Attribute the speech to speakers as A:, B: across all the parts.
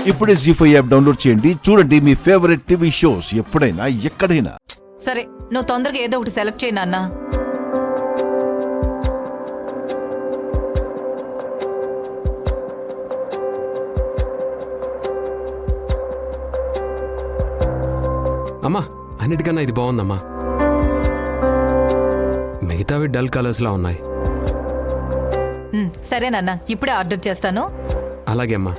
A: ఇప్పుడే జీ5 app download చేయండి. చూడండి మీ ఫేవరెట్ టీవీ షోస్ ఎప్పుడైనా ఎక్కడైనా.
B: సరే, నువ్వు తొందరగా ఏదో ఒకటి సెలెక్ట్ చేయి నాన్న.
C: అమ్మా, అన్నిటికన్నా ఇది బాగుందమ్మా. మిగతావి డల్ కలర్స్లా ఉన్నాయి.
B: సరే నాన్న, ఇప్పుడే ఆర్డర్ చేస్తాను.
C: అలాగే అమ్మా.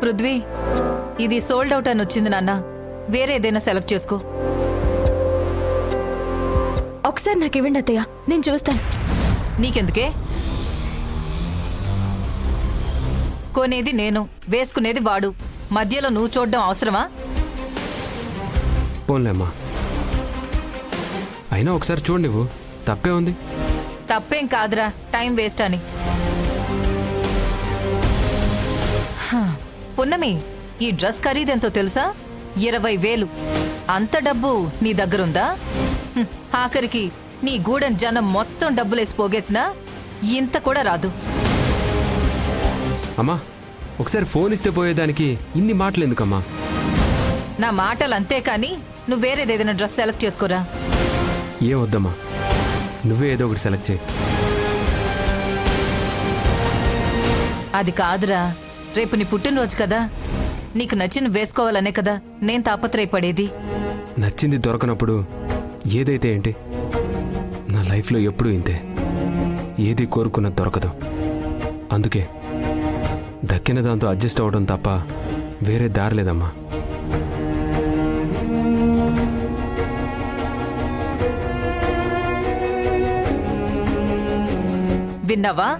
B: పృథ్వీ, ఇది సోల్డ్ అవుట్ అని వచ్చింది నాన్న. వేరే ఏదైనా సెలెక్ట్ చేసుకో.
D: ఒకసారి నాకు ఇవ్వండి అత్తయ్య, నేను చూస్తాను.
B: నీకెందుకే? కొనేది నేను, వేసుకునేది వాడు. మధ్యలో నువ్వు చూడడం అవసరమా?
C: పోన్లేమ్మా, అయినా ఒకసారి చూడు, నువ్వు తప్పే ఉంది.
B: తప్పేం కాదురా, టైం వేస్ట్ అని. పున్నమి, ఈ డ్రెస్ ఖరీదెంతో తెలుసా? 20,000. అంత డబ్బు నీ దగ్గరుందా? ఆఖరికి నీ గూడెం జనం మొత్తం డబ్బులేసి పోగేసినా ఇంత కూడా రాదు.
C: అమ్మా, ఒకసారి ఫోన్ ఇస్తే పోయేదానికి ఇన్ని మాటలు ఎందుకమ్మా?
B: నా మాటలు అంతే కాని నువ్వు వేరేదేదైనా డ్రెస్ సెలెక్ట్ చేసుకోరా.
C: ఏం వద్దమ్మా, నువ్వే ఏదో ఒకటి సెలెక్ట్ చేయి.
B: అది కాదురా, రేపు నీ పుట్టినరోజు కదా, నీకు నచ్చిన వేసుకోవాలనే కదా నేను తాపత్రయపడేది.
C: నచ్చింది దొరకనప్పుడు ఏదైతే ఏంటి? నా లైఫ్లో ఎప్పుడూ ఇంతే, ఏది కోరుకున్నది దొరకదు. అందుకే దక్కిన దాంతో అడ్జస్ట్ అవ్వడం తప్ప వేరే దారి లేదమ్మా.
B: విన్నావా?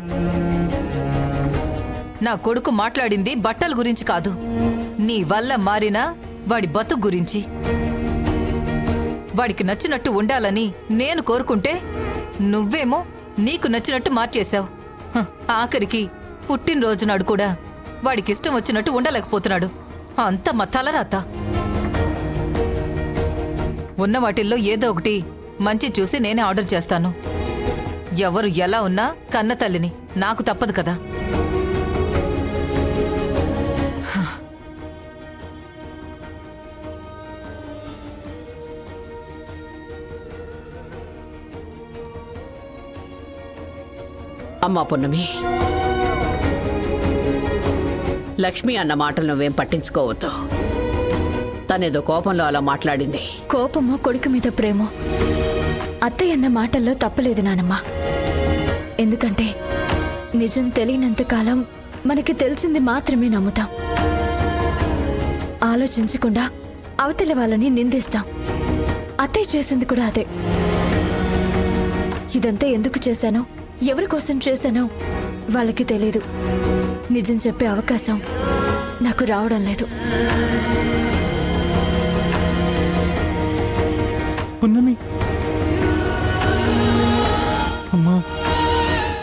B: నా కొడుకు మాట్లాడింది బట్టల గురించి కాదు, నీ వల్ల మారిన వాడి బతుకు గురించి. వాడికి నచ్చినట్టు ఉండాలని నేను కోరుకుంటే నువ్వేమో నీకు నచ్చినట్టు మార్చేశావు. ఆఖరికి పుట్టినరోజు నాడు కూడా వాడికిష్టం వచ్చినట్టు ఉండలేకపోతున్నాడు. అంత మా తలరాత. ఉన్న వాటిల్లో ఏదో ఒకటి మంచి చూసి నేనే ఆర్డర్ చేస్తాను. ఎవరు ఎలా ఉన్నా కన్న తల్లిని, నాకు తప్పదు కదా.
E: అమ్మా పున్నమి, లక్ష్మి అన్న మాటలు నువ్వేం పట్టించుకోవద్దు. తనేదో కోపంలో అలా మాట్లాడింది.
D: కోపమో కొడుకు మీద ప్రేమో అత్తయ్య అన్న మాటల్లో తప్పలేదు నానమ్మ. ఎందుకంటే నిజం తెలియనంత కాలం మనకి తెలిసింది మాత్రమే నమ్ముతాం. ఆలోచించకుండా అవతల వాళ్ళని నిందిస్తాం. అత్తయ్య చేసింది కూడా అదే. ఇదంతా ఎందుకు చేశానో, ఎవరి కోసం చేశానో వాళ్ళకి తెలీదు. నిజం చెప్పే అవకాశం నాకు రావడం లేదు.
F: పున్నమి, అమ్మా,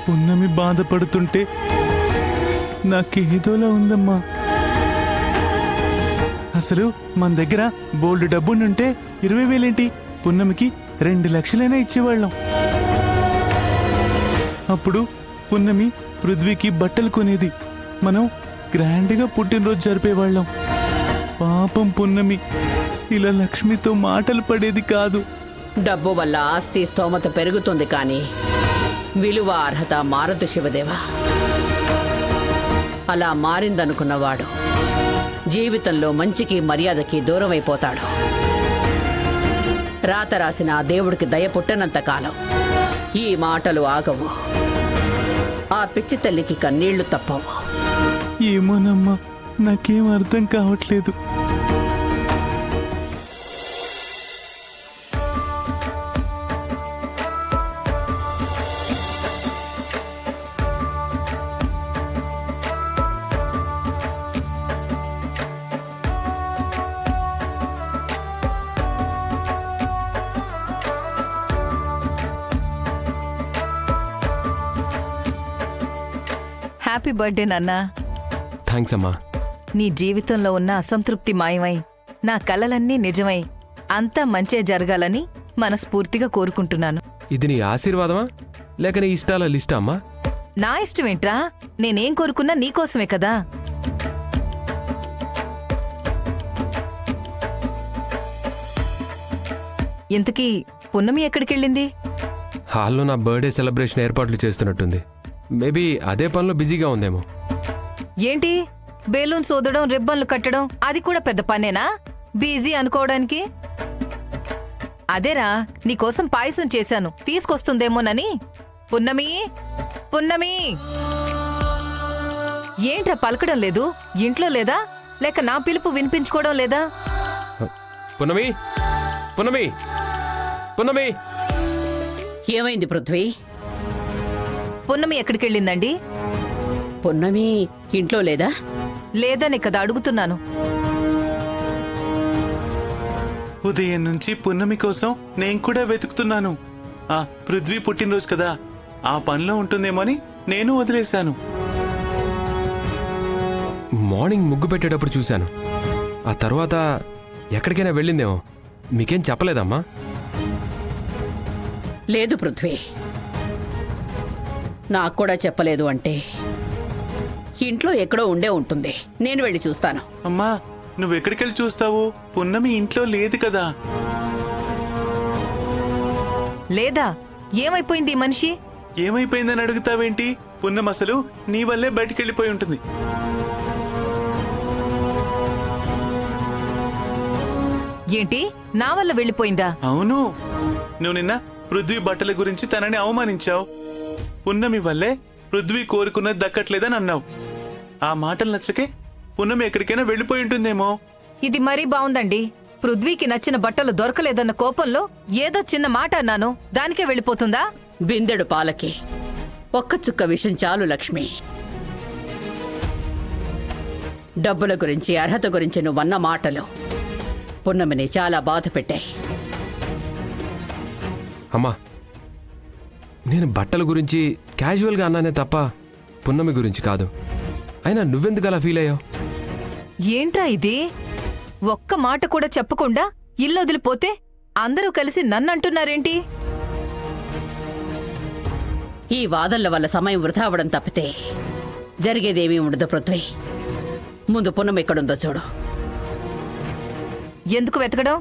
F: పున్నమి బాధపడుతుంటే నాకేదోలా ఉందమ్మా. అసలు మన దగ్గర బోల్డ్ డబ్బునుంటే 20,000 ఏంటి, పున్నమికి 2 లక్షలైనా ఇచ్చేవాళ్ళం. అప్పుడు పున్నమి పృథ్వీకి బట్టలు కొనేది, మనం గ్రాండ్గా పుట్టినరోజు జరిపేవాళ్ళం. పాపం పున్నమి ఇలా లక్ష్మితో మాటలు పడేది కాదు.
E: డబ్బు వల్ల ఆస్తి స్తోమత పెరుగుతుంది, కానీ విలువ అర్హత మారదు శివదేవా. అలా మారిందనుకున్నవాడు జీవితంలో మంచికి మర్యాదకి దూరం అయిపోతాడు. రాత రాసిన ఆ దేవుడికి దయ పుట్టనంత కాలం ఈ మాటలు ఆగవు. ఆ పిచ్చి తల్లికి కన్నీళ్లు తప్పవు.
F: ఏమోనమ్మా, నాకేం అర్థం కావట్లేదు.
B: హ్యాపీ బర్త్డే నాన్నా.
C: థ్యాంక్స్ అమ్మా.
B: నీ జీవితంలో ఉన్న అసంతృప్తి మాయమై నా కలలన్నీ నిజమై అంతా మంచే జరగాలని మనస్ఫూర్తిగా కోరుకుంటున్నాను.
C: ఇది నీ ఆశీర్వాదమా లేక నీ ఇష్టాల లిస్టా అమ్మా?
B: నా ఇష్టమేంట్రా? నేనేం కోరుకున్నా నీకోసమే కదా. ఇంతకీ పున్నమి ఎక్కడికెళ్ళింది?
C: హాల్లో నా బర్త్డే సెలబ్రేషన్ ఏర్పాట్లు చేస్తున్నట్టుంది. మేబీ అదే పనిలో బిజీగా ఉందేమో.
B: ఏంటి బెలూన్స్ ఊదడం, రిబ్బన్లు కట్టడం అది కూడా పెద్ద పనేనా బిజీ అనుకోవడానికి? అదేరా నీకోసం పాయసం చేశాను, తీసుకొస్తుందేమోనని. పున్నమి, పున్నమి, ఏంట్రా పలకడం లేదు? ఇంట్లో లేదా? లేక నా పిలుపు వినిపించుకోవడం లేదా?
C: పున్నమి, పున్నమి, పున్నమి.
E: ఏమైంది పృథ్వీ?
B: పున్నమి ఎక్కడికెళ్ళిందండి?
E: పున్నమి ఇంట్లో లేదా?
B: లేదనే కదా అడుగుతున్నాను.
F: ఉదయం నుంచి పున్నమి కోసం నేను కూడా వెతుకుతున్నాను. ఆ పృథ్వీ పుట్టినరోజు కదా, ఆ పనిలో ఉంటుందేమోని నేను వదిలేశాను.
C: మార్నింగ్ ముగ్గు పెట్టేటప్పుడు చూశాను. ఆ తర్వాత ఎక్కడికైనా వెళ్ళిందేమో. మీకేం చెప్పలేదమ్మా?
E: లేదు పృథ్వీ, నాకు కూడా చెప్పలేదు అంటే ఇంట్లో ఎక్కడో ఉండే ఉంటుంది. నేను వెళ్ళి చూస్తాను.
F: అమ్మా, నువ్వెక్కడికెళ్ళి చూస్తావు? పున్నమి ఇంట్లో లేదు కదా.
B: లేదా? ఏమైపోయింది ఈ మనిషి?
F: ఏమైపోయిందని అడుగుతావేంటి? పున్నమ అసలు నీ వల్లే బయటికెళ్ళిపోయి ఉంటుంది.
B: ఏంటి నా వల్ల వెళ్ళిపోయిందా?
F: అవును, నువ్వు నిన్న పృథ్వీ బట్టల గురించి తనని అవమానించావు. పున్నమి వల్లే పృథ్వీ కోరుకున్నది దక్కట్లేదని అన్నావు. ఆ మాటలు నచ్చకే పున్నమి ఎక్కడికైనా వెళ్ళిపోయి ఉంటుందేమో.
B: ఇది మరీ బావుందండి. పృథ్వీకి నచ్చిన బట్టలు దొరకలేదన్న కోపంలో ఏదో చిన్న మాట అన్నాను, దానికే వెళ్ళిపోతుందా?
E: బిందెడు పాలకి ఒక్క చుక్క విషం చాలు లక్ష్మి. డబ్బుల గురించి, అర్హత గురించి నువ్వన్న మాటలు పున్నమిని చాలా బాధ పెట్టాయి.
C: అమ్మా, నేను బట్టల గురించి క్యాజువల్గా అన్నానే తప్ప పున్నమి గురించి కాదు. అయినా నువ్వెందుకు అలా ఫీల్ అయ్యావు?
B: ఏంట్రా ఇది? ఒక్క మాట కూడా చెప్పకుండా ఇల్లు వదిలిపోతే అందరూ కలిసి నన్నంటున్నారేంటి?
E: ఈ వాదనల వల్ల సమయం వృధా అవ్వడం తప్పితే జరిగేదేమీ ఉండదు పృథ్వీ. ముందు పున్నమి ఎక్కడుందో చూడు.
B: ఎందుకు వెతకడం?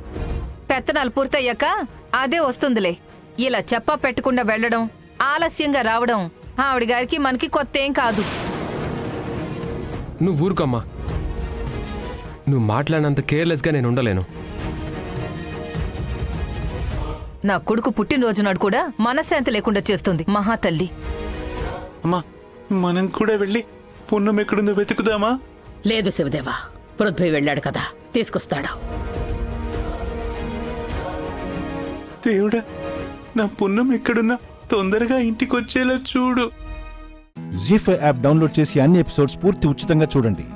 B: పెత్తనాలు పూర్తయ్యాక అదే వస్తుందిలే. ఇలా చెప్పా పెట్టకుండా వెళ్లడం, ఆలస్యంగా రావడం ఆవిడ గారికి మనకి కొత్త ఏం కాదు.
C: నువ్వు ఊరుకోమ్మా. నువ్వు మాట్లాడినంత కేర్లెస్గా నేను ఉండలేను.
B: నా కొడుకు పుట్టినరోజు నాడు కూడా మనశ్శాంతి లేకుండా చేస్తుంది మహాతల్లి.
F: అమ్మా, మనం కూడా వెళ్ళి పున్నమి ఎక్కడుందో వెతుకుదామా?
E: లేదు శివదేవా, పృథ్వీ వెళ్ళాడు కదా, తీసుకొస్తాడు.
F: దేవుడా, నా పున్నమి ఎక్కడున్నా తొందరగా ఇంటికి వచ్చేలా చూడు.
A: జీ5 యాప్ డౌన్లోడ్ చేసి అన్ని ఎపిసోడ్స్ పూర్తి ఉచితంగా చూడండి.